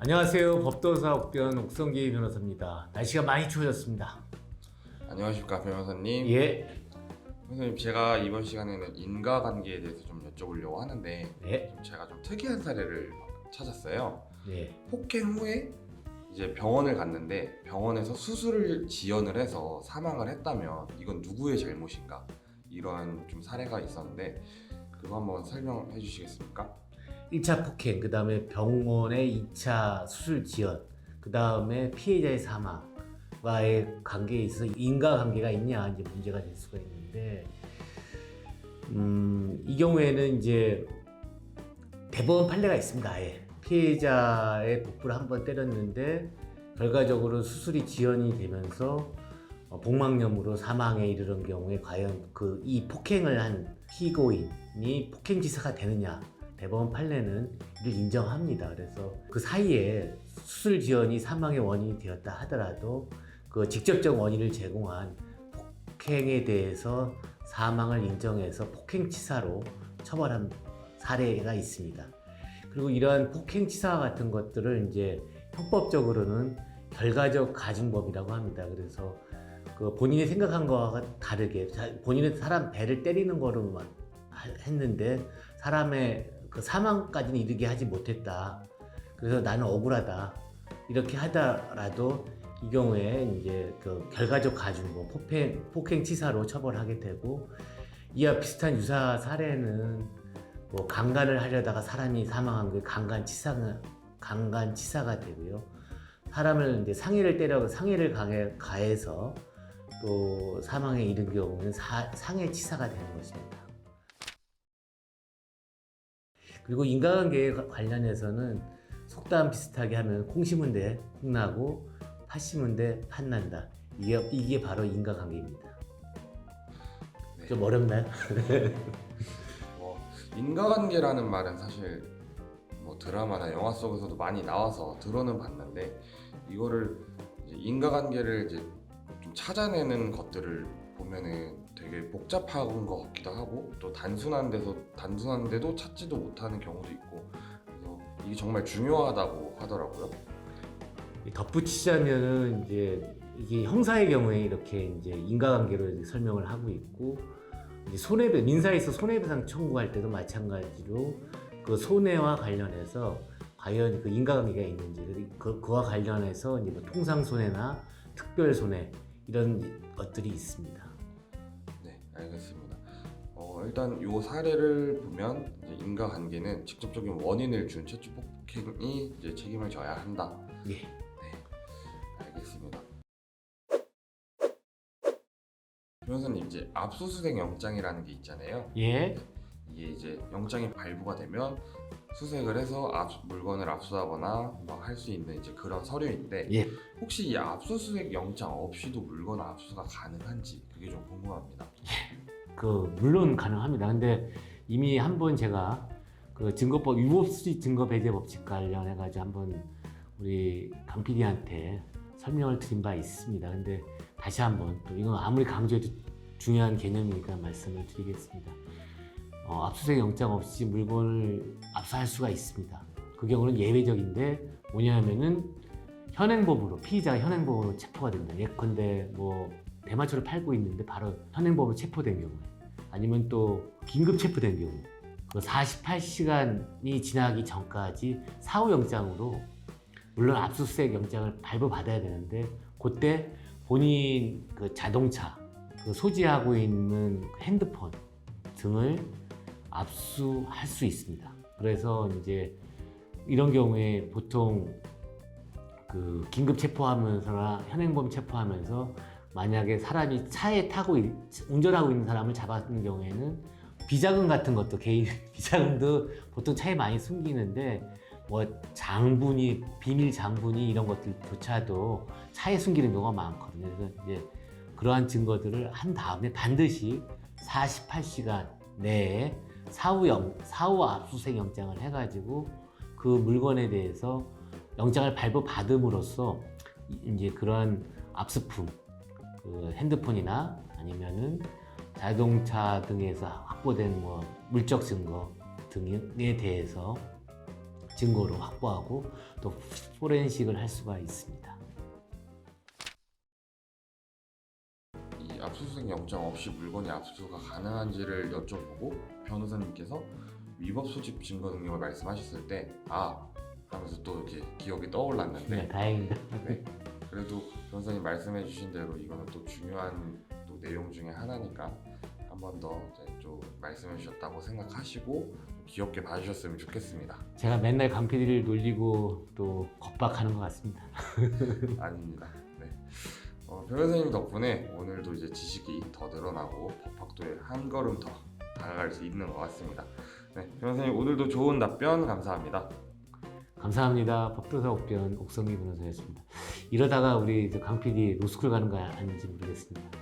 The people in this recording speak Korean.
안녕하세요. 법도사 옥변 옥성기 변호사입니다. 날씨가 많이 추워졌습니다. 안녕하십니까 변호사님. 예, 변호사님, 제가 이번 시간에는 인과관계에 대해서 좀 여쭤보려고 하는데 네, 제가 좀 특이한 사례를 찾았어요. 네. 폭행 후에 이제 병원을 갔는데 병원에서 수술을 지연을 해서 사망을 했다면 이건 누구의 잘못인가, 이런 좀 사례가 있었는데 그거 한번 설명해 주시겠습니까? 1차 폭행, 그 다음에 병원의 2차 수술 지연, 그 다음에 피해자의 사망과의 관계에 있어서 인과관계가 있냐 이제 문제가 될 수가 있는데, 이 경우에는 이제 대법원 판례가 있습니다. 아예 피해자의 복부를 한번 때렸는데 결과적으로 수술이 지연이 되면서 복막염으로 사망에 이르는 경우에 과연 이 폭행을 한 피고인이 폭행지사가 되느냐, 대법원 판례는 이를 인정합니다. 그래서 그 사이에 수술 지연이 사망의 원인이 되었다 하더라도 그 직접적 원인을 제공한 폭행에 대해서 사망을 인정해서 폭행치사로 처벌한 사례가 있습니다. 그리고 이러한 폭행치사 같은 것들을 이제 형법적으로는 결과적 가중법이라고 합니다. 그래서 그 본인이 생각한 거와 다르게 본인은 사람 배를 때리는 거로만 했는데 사람의 그 사망까지는 이르게 하지 못했다. 그래서 나는 억울하다. 이렇게 하더라도 이 경우에 이제 그 결과적 가중법, 폭행치사로 처벌하게 되고, 이와 비슷한 유사 사례는 뭐 강간을 하려다가 사람이 사망한 게 강간치사가 되고요. 사람을 이제 상해를 가해서 또 사망에 이른 경우는 상해치사가 되는 것입니다. 그리고 인과관계에 관련해서는 속담 비슷하게 하면 콩 심은 데 콩나고 팥 심은 데 팥난다. 이게 바로 인과관계입니다. 네. 좀 어렵나요? 인과관계라는 말은 사실 뭐 드라마나 영화 속에서도 많이 나와서 들어는 봤는데, 이거를 이제 인과관계를 이제 좀 찾아내는 것들을 보면은 되게 복잡한 것 같기도 하고, 또 단순한데도 찾지도 못하는 경우도 있고, 그래서 이게 정말 중요하다고 하더라고요. 덧붙이자면은 이제 이게 형사의 경우에 이렇게 이제 인과관계로 이제 설명을 하고 있고, 이제 민사에서 손해배상 청구할 때도 마찬가지로 그 손해와 관련해서 과연 그 인과관계가 있는지, 그와 관련해서 이제 뭐 통상손해나 특별손해 이런 것들이 있습니다. 네, 알겠습니다. 일단 이 사례를 보면 이제 인과관계는 직접적인 원인을 준 최초 폭행이 이제 책임을 져야 한다. 예. 네, 알겠습니다. 변호사님, 이제 압수수색 영장이라는 게 있잖아요. 예. 이게 이제 영장이 발부가 되면 수색을 해서 물건을 압수하거나 막 할 수 있는 이제 그런 서류인데, 예. 혹시 이 압수수색 영장 없이도 물건 압수가 가능한지 그게 좀 궁금합니다. 물론 가능합니다. 근데 이미 한번 제가 그 증거법 위법수지 증거배제 법칙 관련해가지고 한번 우리 강 PD한테 설명을 드린 바 있습니다. 근데 다시 한번 또 이건 아무리 강조해도 중요한 개념이니까 말씀을 드리겠습니다. 압수수색 영장 없이 물건을 압수할 수가 있습니다. 그 경우는 예외적인데 뭐냐면은 피의자가 현행범으로 체포가 됩니다. 예컨대 뭐 대마초를 팔고 있는데 바로 현행범으로 체포된 경우에, 아니면 또 긴급 체포된 경우, 그 48시간이 지나기 전까지 사후영장으로, 물론 압수수색 영장을 발부받아야 되는데 그때 본인 그 자동차, 그 소지하고 있는 핸드폰 등을 압수할 수 있습니다. 그래서 이제 이런 경우에 보통 그 긴급 체포하면서나 현행범 체포하면서 만약에 사람이 차에 운전하고 있는 사람을 잡았는 경우에는 비자금 같은 것도, 개인 비자금도 보통 차에 많이 숨기는데 뭐 비밀 장부니 이런 것들조차도 차에 숨기는 경우가 많거든요. 그래서 이제 그러한 증거들을 한 다음에 반드시 48시간 내에 사후 압수수색 영장을 해가지고 그 물건에 대해서 영장을 발부받음으로써 이제 그러한 압수품, 그 핸드폰이나 아니면은 자동차 등에서 확보된 뭐 물적 증거 등에 대해서 증거로 확보하고 또 포렌식을 할 수가 있습니다. 이 압수수색 영장 없이 물건이 압수가 가능한지를 여쭤보고 변호사님께서 위법 소집 증거 능력을 말씀하셨을 때 하면서 또 이렇게 기억이 떠올랐는데 네, 다행입니다. 네. 그래도 변호사님 말씀해주신 대로 이거는 또 중요한 또 내용 중에 하나니까 한 번 더 좀 말씀해주셨다고 생각하시고 귀엽게 봐주셨으면 좋겠습니다. 제가 맨날 강 PD를 놀리고 또 겁박하는 것 같습니다. 아닙니다. 네. 변호사님 덕분에 오늘도 이제 지식이 더 늘어나고 법학도에 한 걸음 더 다가갈 수 있는 것 같습니다. 네, 변호사님 오늘도 좋은 답변 감사합니다. 감사합니다. 법도사 옥변 옥성기 변호사였습니다. 이러다가 우리 강 PD 로스쿨 가는 거 아닌지 모르겠습니다.